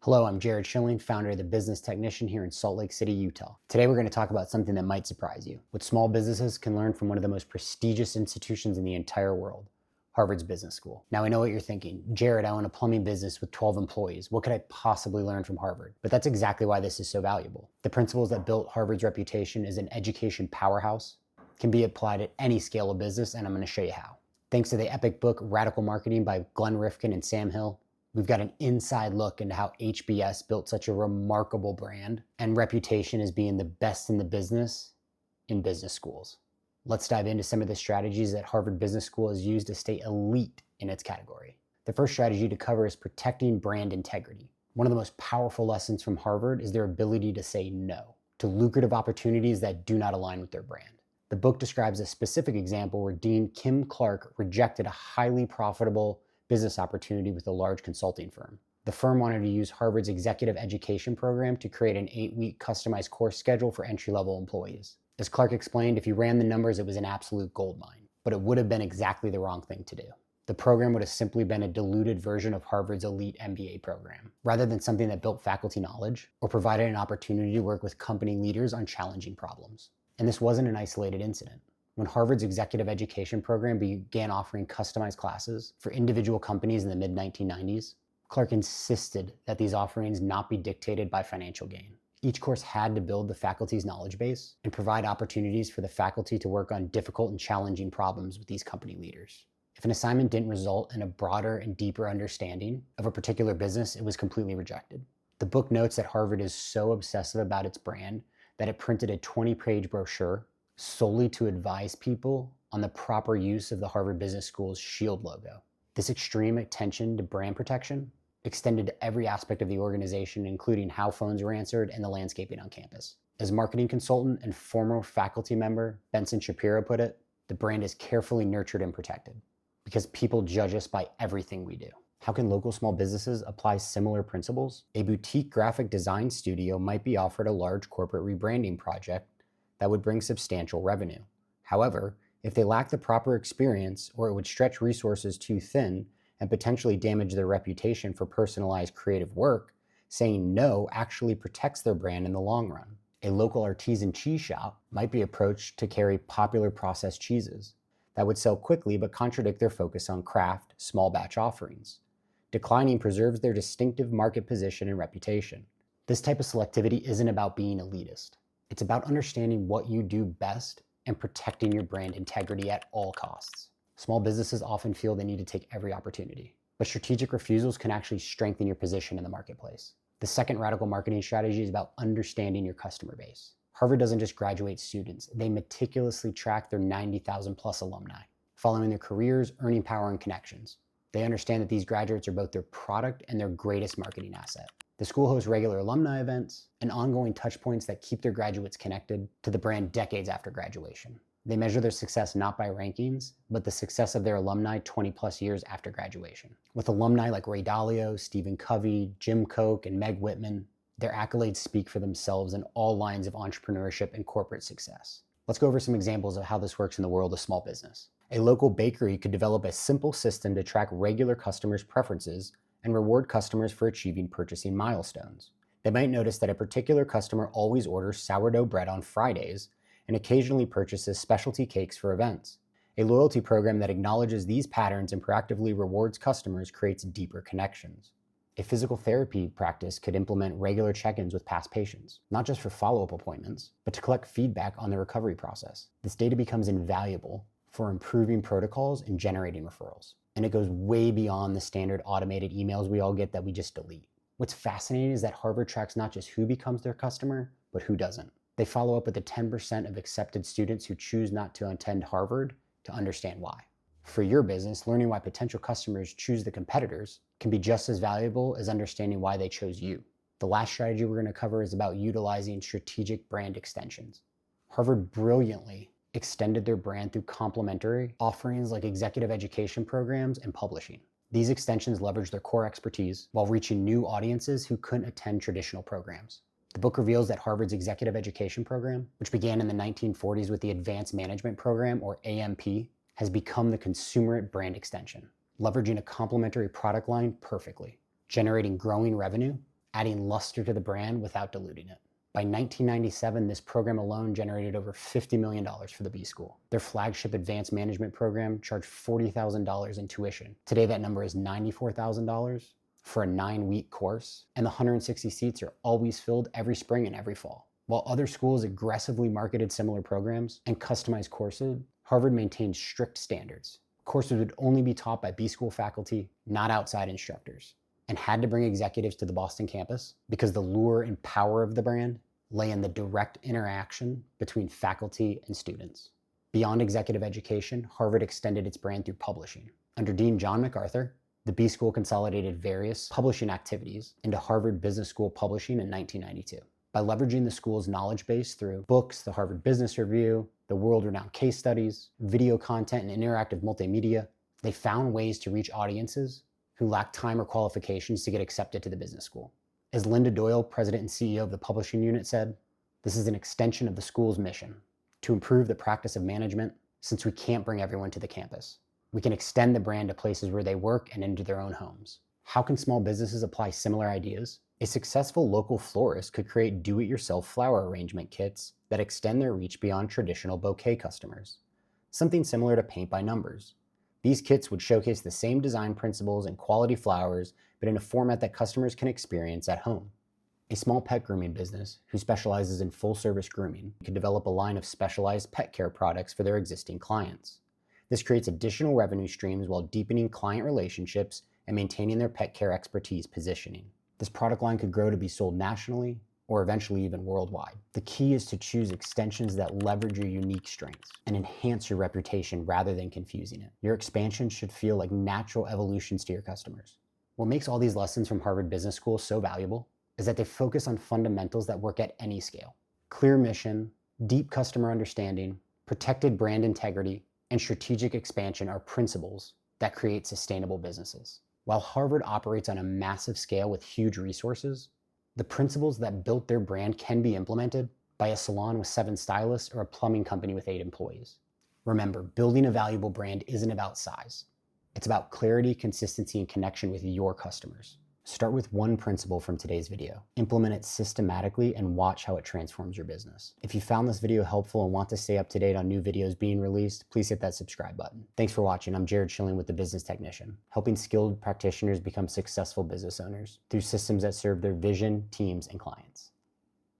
Hello, I'm Jarrod Schilling, founder of the Business Technician here in Salt Lake City, Utah. Today we're going to talk about something that might surprise you. What small businesses can learn from one of the most prestigious institutions in the entire world, Harvard's Business School. Now I know what you're thinking. Jarrod, I own a plumbing business with 12 employees. What could I possibly learn from Harvard? But that's exactly why this is so valuable. The principles that built Harvard's reputation as an education powerhouse can be applied at any scale of business, and I'm going to show you how. Thanks to the epic book Radical Marketing by Glenn Rifkin and Sam Hill, we've got an inside look into how HBS built such a remarkable brand and reputation as being the best in the business in business schools. Let's dive into some of the strategies that Harvard Business School has used to stay elite in its category. The first strategy to cover is protecting brand integrity. One of the most powerful lessons from Harvard is their ability to say no to lucrative opportunities that do not align with their brand. The book describes a specific example where Dean Kim Clark rejected a highly profitable business opportunity with a large consulting firm. The firm wanted to use Harvard's executive education program to create an 8-week customized course schedule for entry-level employees. As Clark explained, if you ran the numbers, it was an absolute goldmine, but it would have been exactly the wrong thing to do. The program would have simply been a diluted version of Harvard's elite MBA program, rather than something that built faculty knowledge or provided an opportunity to work with company leaders on challenging problems. And this wasn't an isolated incident. When Harvard's executive education program began offering customized classes for individual companies in the mid-1990s, Clark insisted that these offerings not be dictated by financial gain. Each course had to build the faculty's knowledge base and provide opportunities for the faculty to work on difficult and challenging problems with these company leaders. If an assignment didn't result in a broader and deeper understanding of a particular business, it was completely rejected. The book notes that Harvard is so obsessive about its brand that it printed a 20-page brochure solely to advise people on the proper use of the Harvard Business School's shield logo. This extreme attention to brand protection extended to every aspect of the organization, including how phones were answered and the landscaping on campus. As marketing consultant and former faculty member Benson Shapiro put it, the brand is carefully nurtured and protected because people judge us by everything we do. How can local small businesses apply similar principles? A boutique graphic design studio might be offered a large corporate rebranding project that would bring substantial revenue. However, if they lack the proper experience, or it would stretch resources too thin and potentially damage their reputation for personalized creative work, saying no actually protects their brand in the long run. A local artisan cheese shop might be approached to carry popular processed cheeses that would sell quickly but contradict their focus on craft, small batch offerings. Declining preserves their distinctive market position and reputation. This type of selectivity isn't about being elitist. It's about understanding what you do best and protecting your brand integrity at all costs. Small businesses often feel they need to take every opportunity, but strategic refusals can actually strengthen your position in the marketplace. The second radical marketing strategy is about understanding your customer base. Harvard doesn't just graduate students, they meticulously track their 90,000 plus alumni, following their careers, earning power, and connections. They understand that these graduates are both their product and their greatest marketing asset. The school hosts regular alumni events and ongoing touch points that keep their graduates connected to the brand decades after graduation. They measure their success not by rankings, but the success of their alumni 20 plus years after graduation. With alumni like Ray Dalio, Stephen Covey, Jim Koch, and Meg Whitman, their accolades speak for themselves in all lines of entrepreneurship and corporate success. Let's go over some examples of how this works in the world of small business. A local bakery could develop a simple system to track regular customers' preferences and reward customers for achieving purchasing milestones. They might notice that a particular customer always orders sourdough bread on Fridays and occasionally purchases specialty cakes for events. A loyalty program that acknowledges these patterns and proactively rewards customers creates deeper connections. A physical therapy practice could implement regular check-ins with past patients, not just for follow-up appointments, but to collect feedback on the recovery process. This data becomes invaluable for improving protocols and generating referrals. And it goes way beyond the standard automated emails we all get that we just delete. What's fascinating is that Harvard tracks not just who becomes their customer, but who doesn't. They follow up with the 10% of accepted students who choose not to attend Harvard to understand why. For your business, learning why potential customers choose the competitors can be just as valuable as understanding why they chose you. The last strategy we're going to cover is about utilizing strategic brand extensions. Harvard brilliantly extended their brand through complementary offerings like executive education programs and publishing. These extensions leverage their core expertise while reaching new audiences who couldn't attend traditional programs. The book reveals that Harvard's executive education program, which began in the 1940s with the Advanced Management Program, or AMP, has become the consumer brand extension, leveraging a complementary product line perfectly, generating growing revenue adding luster to the brand without diluting it. By 1997, this program alone generated over $50 million for the B School. Their flagship advanced management program charged $40,000 in tuition. Today, that number is $94,000 for a 9-week course, and the 160 seats are always filled every spring and every fall. While other schools aggressively marketed similar programs and customized courses, Harvard maintained strict standards. Courses would only be taught by B School faculty, not outside instructors, and had to bring executives to the Boston campus because the lure and power of the brand lay in the direct interaction between faculty and students. Beyond executive education, Harvard extended its brand through publishing. Under Dean John MacArthur, the B School consolidated various publishing activities into Harvard Business School Publishing in 1992. By leveraging the school's knowledge base through books, the Harvard Business Review, the world-renowned case studies, video content, and interactive multimedia, they found ways to reach audiences who lacked time or qualifications to get accepted to the business school. As Linda Doyle, president and CEO of the publishing unit, said, "This is an extension of the school's mission to improve the practice of management since we can't bring everyone to the campus. We can extend the brand to places where they work and into their own homes." How can small businesses apply similar ideas? A successful local florist could create do-it-yourself flower arrangement kits that extend their reach beyond traditional bouquet customers. Something similar to paint by numbers. These kits would showcase the same design principles and quality flowers, but in a format that customers can experience at home. A small pet grooming business who specializes in full-service grooming could develop a line of specialized pet care products for their existing clients. This creates additional revenue streams while deepening client relationships and maintaining their pet care expertise positioning. This product line could grow to be sold nationally or eventually even worldwide. The key is to choose extensions that leverage your unique strengths and enhance your reputation rather than confusing it. Your expansion should feel like natural evolutions to your customers. What makes all these lessons from Harvard Business School so valuable is that they focus on fundamentals that work at any scale. Clear mission, deep customer understanding, protected brand integrity, and strategic expansion are principles that create sustainable businesses. While Harvard operates on a massive scale with huge resources, the principles that built their brand can be implemented by a salon with 7 stylists or a plumbing company with 8 employees. Remember, building a valuable brand isn't about size. It's about clarity, consistency, and connection with your customers. Start with one principle from today's video. Implement it systematically and watch how it transforms your business. If you found this video helpful and want to stay up to date on new videos being released, please hit that subscribe button. Thanks for watching. I'm Jarrod Schilling with The Business Technician, helping skilled practitioners become successful business owners through systems that serve their vision, teams, and clients.